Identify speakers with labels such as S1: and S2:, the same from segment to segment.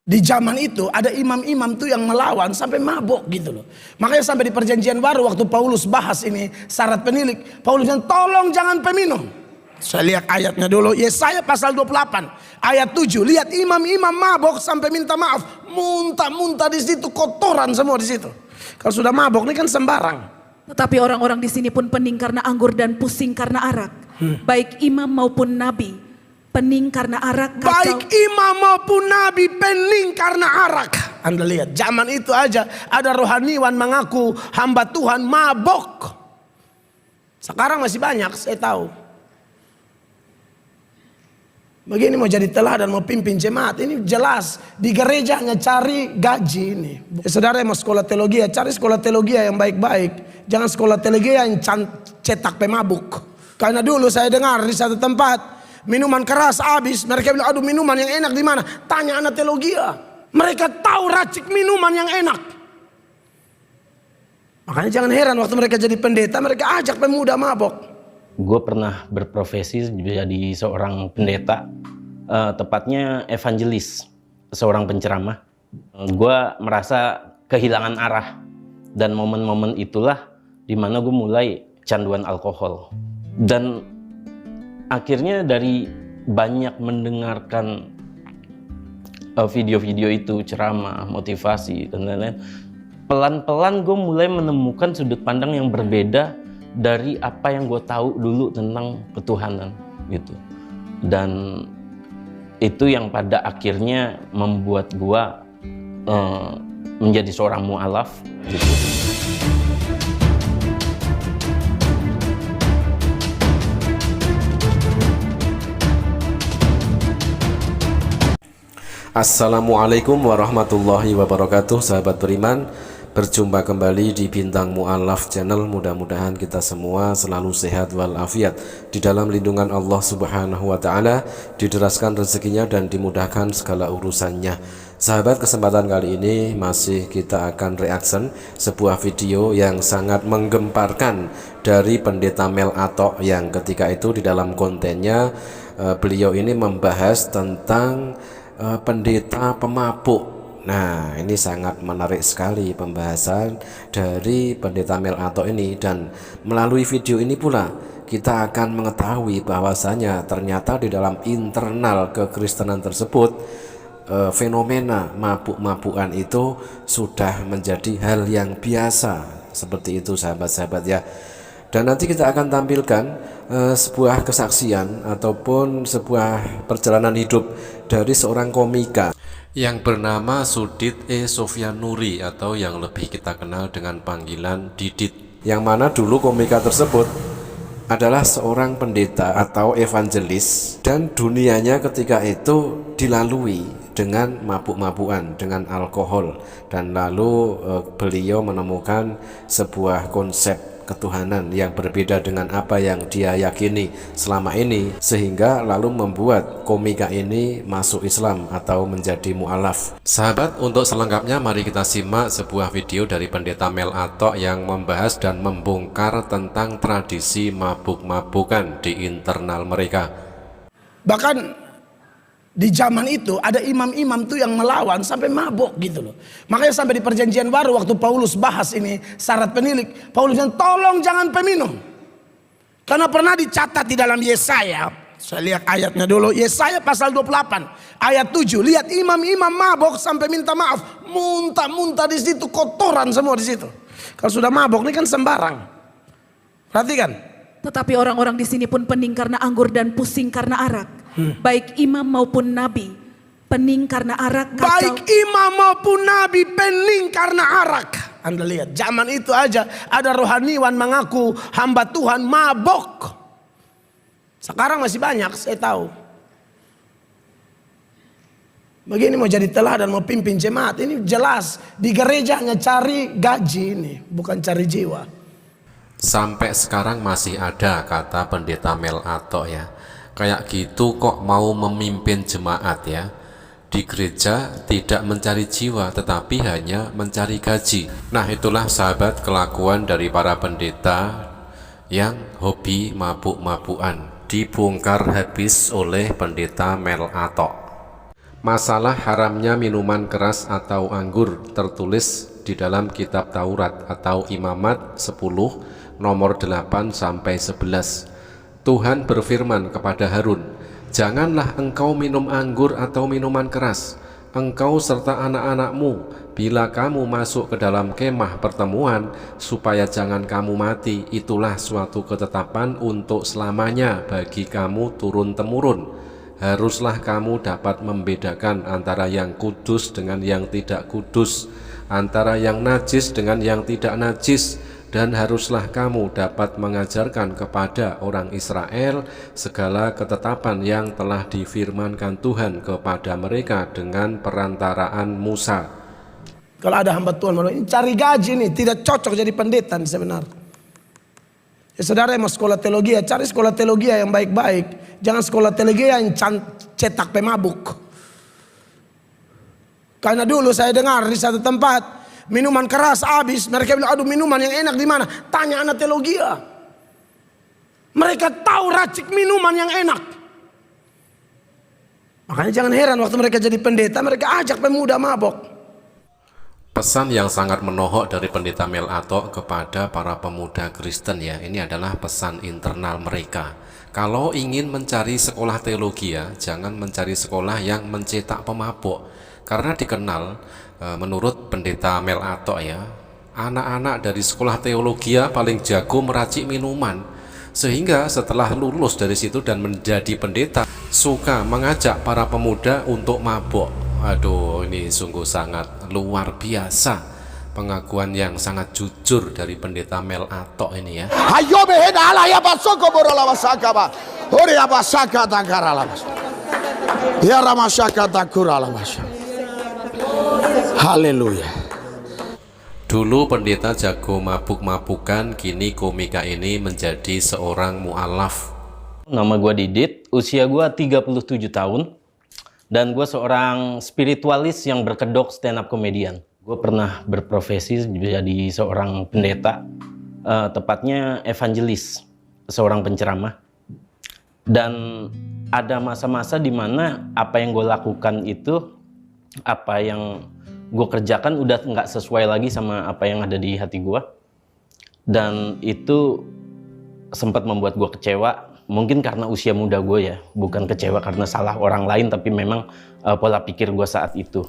S1: Di zaman itu ada imam-imam tuh yang melawan sampai mabok gitu loh. Makanya sampai di perjanjian baru waktu Paulus bahas ini syarat penilik, Paulus bilang tolong jangan peminum. Saya lihat ayatnya dulu, Yesaya pasal 28 ayat 7. Lihat imam-imam mabok sampai minta maaf, muntah-muntah di situ, kotoran semua di situ. Kalau sudah mabok ini kan sembarang.
S2: Tetapi orang-orang di sini pun pening karena anggur dan pusing karena arak. Baik imam maupun nabi pening karena arak.
S1: Baik imam maupun nabi pening karena arak. Anda lihat zaman itu aja ada rohaniwan mengaku hamba Tuhan mabok. Sekarang masih banyak, saya tahu. Begini mau jadi teladan, mau pimpin jemaat, ini jelas di gereja hanya cari gaji ini. Saudara yang mau sekolah teologi, cari sekolah teologi yang baik-baik. Jangan sekolah teologi yang cetak pemabuk. Karena dulu saya dengar di satu tempat minuman keras habis, mereka bilang aduh minuman yang enak di mana? Tanya anak teologi. Mereka tahu racik minuman yang enak. Makanya jangan heran waktu mereka jadi pendeta, mereka ajak pemuda mabok.
S3: Gue pernah berprofesi jadi seorang pendeta, tepatnya evangelis, seorang penceramah. Gue merasa kehilangan arah, dan momen-momen itulah dimana gue mulai canduan alkohol. Dan akhirnya dari banyak mendengarkan video-video itu, ceramah, motivasi, dan lain-lain, pelan-pelan gue mulai menemukan sudut pandang yang berbeda dari apa yang gue tahu dulu tentang ketuhanan gitu. Dan itu yang pada akhirnya membuat gue menjadi seorang mu'alaf gitu.
S4: Assalamualaikum warahmatullahi wabarakatuh, sahabat beriman. Berjumpa kembali di Bintang Mu'alaf Channel. Mudah-mudahan kita semua selalu sehat walafiat di dalam lindungan Allah Subhanahu wa Ta'ala, dideraskan rezekinya dan dimudahkan segala urusannya. Sahabat, kesempatan kali ini masih kita akan reaction sebuah video yang sangat menggemparkan dari Pendeta Mel Atok, yang ketika itu di dalam kontennya beliau ini membahas tentang pendeta pemabuk. Nah, ini sangat menarik sekali pembahasan dari Pendeta Mel Atok ini, dan melalui video ini pula kita akan mengetahui bahwasanya ternyata di dalam internal kekristenan tersebut fenomena mabuk-mabukan itu sudah menjadi hal yang biasa. Seperti itu sahabat-sahabat ya. Dan nanti kita akan tampilkan sebuah kesaksian ataupun sebuah perjalanan hidup dari seorang komika yang bernama Sudit E. Sofyanuri, atau yang lebih kita kenal dengan panggilan Didit, yang mana dulu komika tersebut adalah seorang pendeta atau evangelis, dan dunianya ketika itu dilalui dengan mabuk-mabukan, dengan alkohol. Dan lalu beliau menemukan sebuah konsep ketuhanan yang berbeda dengan apa yang dia yakini selama ini, sehingga lalu membuat komika ini masuk Islam atau menjadi mu'alaf. Sahabat, untuk selengkapnya mari kita simak sebuah video dari Pendeta Mel Atok yang membahas dan membongkar tentang tradisi mabuk-mabukan di internal mereka.
S1: Bahkan di zaman itu ada imam-imam tuh yang melawan sampai mabok gitu loh. Makanya sampai di perjanjian baru waktu Paulus bahas ini syarat penilik, Paulus bilang tolong jangan peminum. Karena pernah dicatat di dalam Yesaya, saya lihat ayatnya dulu, Yesaya pasal 28 ayat 7. Lihat imam-imam mabok sampai minta maaf, muntah-muntah di situ, kotoran semua di situ. Kalau sudah mabok ini kan sembarang. Perhatikan.
S2: Tetapi orang-orang di sini pun pening karena anggur dan pusing karena arak. Baik imam maupun nabi pening karena arak.
S1: Baik imam maupun nabi pening karena arak. Anda lihat zaman itu aja ada rohaniwan mengaku hamba Tuhan mabok. Sekarang masih banyak, saya tahu. Begini mau jadi teladan, mau pimpin jemaat, ini jelas di gereja hanya cari gaji ini, bukan cari jiwa.
S4: Sampai sekarang masih ada kata Pendeta Mel Atok ya, kayak gitu kok mau memimpin jemaat ya. Di gereja tidak mencari jiwa tetapi hanya mencari gaji. Nah, itulah sahabat kelakuan dari para pendeta yang hobi mabuk-mabukan, dibongkar habis oleh Pendeta Mel Atok. Masalah haramnya minuman keras atau anggur tertulis di dalam kitab Taurat atau Imamat 10 nomor 8 sampai 11. Tuhan berfirman kepada Harun, "Janganlah engkau minum anggur atau minuman keras, engkau serta anak-anakmu, bila kamu masuk ke dalam kemah pertemuan, supaya jangan kamu mati. Itulah suatu ketetapan untuk selamanya bagi kamu turun-temurun. Haruslah kamu dapat membedakan antara yang kudus dengan yang tidak kudus, antara yang najis dengan yang tidak najis, dan haruslah kamu dapat mengajarkan kepada orang Israel segala ketetapan yang telah difirmankan Tuhan kepada mereka dengan perantaraan Musa."
S1: Kalau ada hamba Tuhan ini cari gaji nih, tidak cocok jadi pendeta nih sebenarnya. Ya, saudara yang mau sekolah teologi, cari sekolah teologi yang baik-baik. Jangan sekolah teologi yang cetak pemabuk. Karena dulu saya dengar di satu tempat, minuman keras habis. Mereka bilang, aduh minuman yang enak di mana? Tanya anak teologi. Mereka tahu racik minuman yang enak. Makanya jangan heran waktu mereka jadi pendeta, mereka ajak pemuda mabok.
S4: Pesan yang sangat menohok dari pendeta Mel Atok kepada para pemuda Kristen ya, ini adalah pesan internal mereka. Kalau ingin mencari sekolah teologi ya, jangan mencari sekolah yang mencetak pemabuk. Karena dikenal menurut pendeta Mel Atok ya, anak-anak dari sekolah teologi ya paling jago meracik minuman. Sehingga setelah lulus dari situ dan menjadi pendeta, suka mengajak para pemuda untuk mabuk. Aduh, ini sungguh sangat luar biasa pengakuan yang sangat jujur dari pendeta Mel Atok ini ya.
S5: Hayo beheda ala ya basoko borola basaka ba. Ore ya basaka takara la bas. Ya ramasaka takura la bas. Haleluya.
S4: Dulu pendeta jago mabuk-mabukan, kini komika ini menjadi seorang mu'alaf.
S3: Nama gue Didit, usia gue 37 tahun. Dan gue seorang spiritualis yang berkedok stand up comedian. Gue pernah berprofesi jadi seorang pendeta, tepatnya evangelis, seorang penceramah. Dan ada masa-masa di mana apa yang gue lakukan itu, apa yang gue kerjakan udah nggak sesuai lagi sama apa yang ada di hati gue. Dan itu sempat membuat gue kecewa. Mungkin karena usia muda gue ya, bukan kecewa karena salah orang lain, tapi memang pola pikir gue saat itu.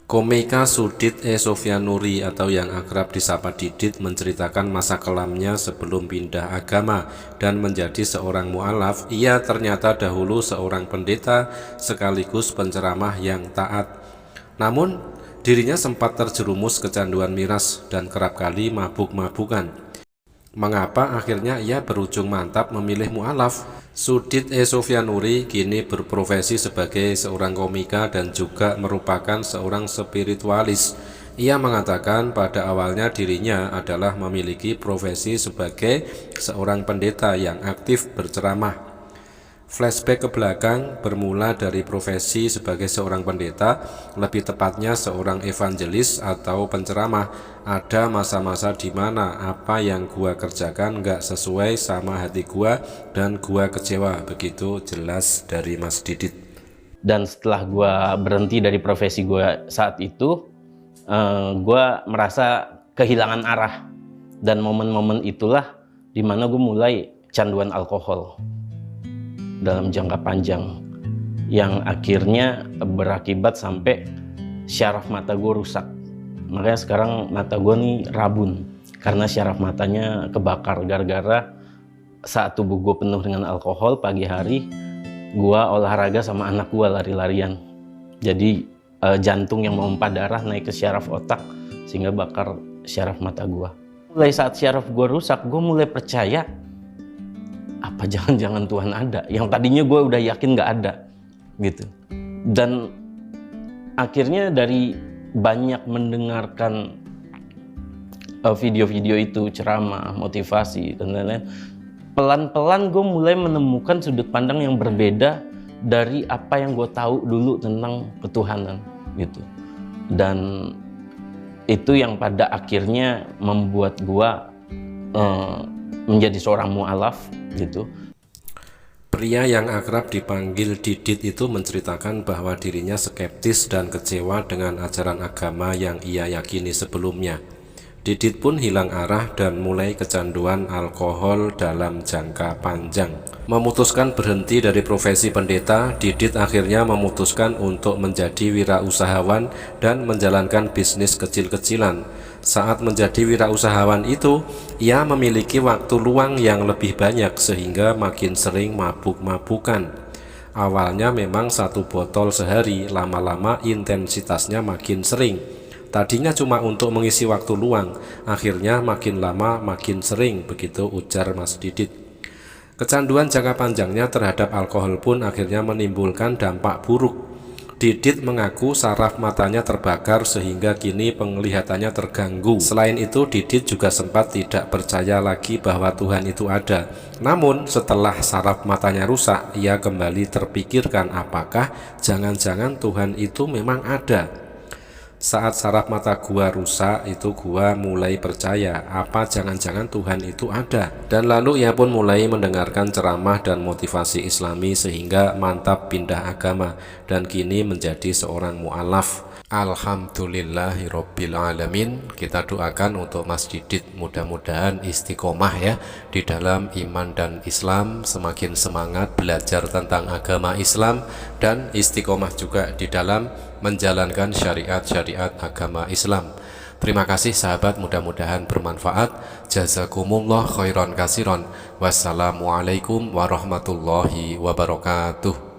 S4: Komika Sudit Sofianuri atau yang akrab disapa Didit menceritakan masa kelamnya sebelum pindah agama dan menjadi seorang mu'alaf. Ia ternyata dahulu seorang pendeta sekaligus penceramah yang taat. Namun dirinya sempat terjerumus kecanduan miras dan kerap kali mabuk-mabukan. Mengapa akhirnya ia berujung mantap memilih mu'alaf? Sudit Sofianuri kini berprofesi sebagai seorang komika dan juga merupakan seorang spiritualis. Ia mengatakan pada awalnya dirinya adalah memiliki profesi sebagai seorang pendeta yang aktif berceramah. Flashback ke belakang bermula dari profesi sebagai seorang pendeta, lebih tepatnya seorang evangelis atau penceramah. Ada masa-masa di mana apa yang gua kerjakan nggak sesuai sama hati gua dan gua kecewa, begitu jelas dari Mas Didit.
S3: Dan setelah gua berhenti dari profesi gua saat itu, gua merasa kehilangan arah. Dan momen-momen itulah dimana gue mulai canduan alkohol dalam jangka panjang, yang akhirnya berakibat sampai syaraf mata gue rusak. Makanya sekarang mata gue nih rabun karena syaraf matanya kebakar gara-gara saat tubuh gue penuh dengan alkohol. Pagi hari gue olahraga sama anak gue lari-larian, jadi jantung yang memompa darah naik ke syaraf otak sehingga bakar syaraf mata gue. Mulai saat syaraf gue rusak, gue mulai percaya apa jangan-jangan Tuhan ada, yang tadinya gue udah yakin gak ada gitu. Dan akhirnya dari banyak mendengarkan video-video itu, ceramah, motivasi dan lain-lain, pelan-pelan gue mulai menemukan sudut pandang yang berbeda dari apa yang gue tahu dulu tentang ketuhanan gitu. Dan itu yang pada akhirnya membuat gue menjadi seorang mu'alaf gitu.
S4: Pria yang akrab dipanggil Didit itu menceritakan bahwa dirinya skeptis dan kecewa dengan ajaran agama yang ia yakini sebelumnya. Didit pun hilang arah dan mulai kecanduan alkohol dalam jangka panjang. Memutuskan berhenti dari profesi pendeta, Didit akhirnya memutuskan untuk menjadi wirausahawan dan menjalankan bisnis kecil-kecilan. Saat menjadi wirausahawan itu, ia memiliki waktu luang yang lebih banyak sehingga makin sering mabuk-mabukan. Awalnya memang 1 botol sehari, lama-lama intensitasnya makin sering. Tadinya cuma untuk mengisi waktu luang, akhirnya makin lama makin sering, begitu ujar Mas Didit. Kecanduan jangka panjangnya terhadap alkohol pun akhirnya menimbulkan dampak buruk. Didit mengaku saraf matanya terbakar sehingga kini penglihatannya terganggu. Selain itu, Didit juga sempat tidak percaya lagi bahwa Tuhan itu ada. Namun setelah saraf matanya rusak, ia kembali terpikirkan apakah jangan-jangan Tuhan itu memang ada. Saat saraf mata gua rusak, itu gua mulai percaya apa jangan-jangan Tuhan itu ada. Dan lalu ia pun mulai mendengarkan ceramah dan motivasi Islami sehingga mantap pindah agama dan kini menjadi seorang mu'alaf. Alhamdulillahirabbil alamin. Kita doakan untuk Mas Didit mudah-mudahan istiqomah ya di dalam iman dan Islam, semakin semangat belajar tentang agama Islam dan istiqomah juga di dalam menjalankan syariat-syariat agama Islam. Terima kasih sahabat, mudah-mudahan bermanfaat. Jazakumullah khairan kasiron. Wassalamualaikum warahmatullahi wabarakatuh.